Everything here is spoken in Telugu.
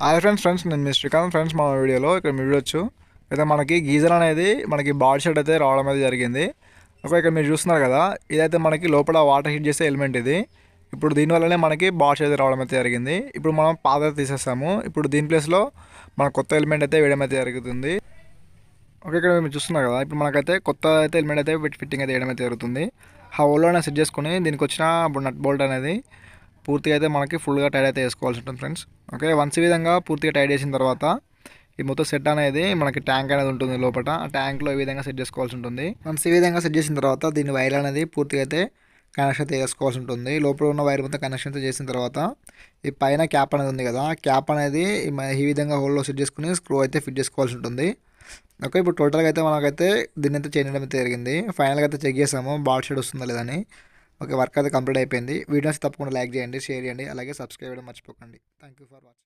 హాయ్ ఫ్రెండ్స్ నేను మీ శ్రీకాంత్ ఫ్రెండ్స్. మన వీడియోలో ఇక్కడ మీరు చూడొచ్చు అయితే మనకి గీజర్ అనేది మనకి బాడీ షెడ్ అయితే రావడం అయితే జరిగింది. ఇక్కడ మీరు చూస్తున్నారు కదా, ఇదైతే మనకి లోపల వాటర్ హీట్ చేసే ఎలిమెంట్ ఇది. ఇప్పుడు దీనివల్లనే మనకి బాడీ షెడ్ అయితే రావడం అయితే జరిగింది. ఇప్పుడు మనం పాత తీసేస్తాము. ఇప్పుడు దీని ప్లేస్లో మన కొత్త ఎలిమెంట్ అయితే వేయడం అయితే జరుగుతుంది. ఇక్కడ మీరు చూస్తున్నారు కదా, ఇప్పుడు మనకైతే కొత్త అయితే ఎలిమెంట్ అయితే ఫిట్టింగ్ అయితే వేయడం అయితే జరుగుతుంది. ఆ హోల్లోనే సెట్ చేసుకుని దీనికి వచ్చిన నట్ బోల్ట్ అనేది పూర్తిగా అయితే మనకి ఫుల్గా టైట్ అయితే వేసుకోవాల్సి ఉంటుంది ఫ్రెండ్స్. ఓకే, వన్స్ ఈ విధంగా పూర్తిగా టైట్ చేసిన తర్వాత ఈ మొత్తం సెట్ అనేది మనకి ట్యాంక్ అనేది ఉంటుంది లోపల. ఆ ట్యాంక్లో ఈ విధంగా సెట్ చేసుకోవాల్సి ఉంటుంది. వన్స్ ఈ విధంగా సెట్ చేసిన తర్వాత దీని వైర్ అనేది పూర్తిగా అయితే కనెక్షన్ అయితే చేసుకోవాల్సి ఉంటుంది. లోపల ఉన్న వైర్ మొత్తం కనెక్షన్ అయితే చేసిన తర్వాత ఈ పైన క్యాప్ అనేది ఉంది కదా, క్యాప్ అనేది ఈ విధంగా హోల్లో సెట్ చేసుకుని స్క్రూ అయితే ఫిట్ చేసుకోవాల్సి ఉంటుంది. ఓకే, ఇప్పుడు టోటల్గా అయితే మనకైతే దీన్ని అయితే చేయడం అయితే జరిగింది. ఫైనల్గా అయితే చెక్ చేసాము బాల్ షెడ్ వస్తుందా లేదని. ఓకే, వర్క్ అయితే కంప్లీట్ అయిపోయింది. వీడియోస్ తప్పకుండా లైక్ చేయండి, షేర్ చేయండి, అలాగే సబ్స్క్రైబ్ చేయడం మర్చిపోకండి. Thank you for watching.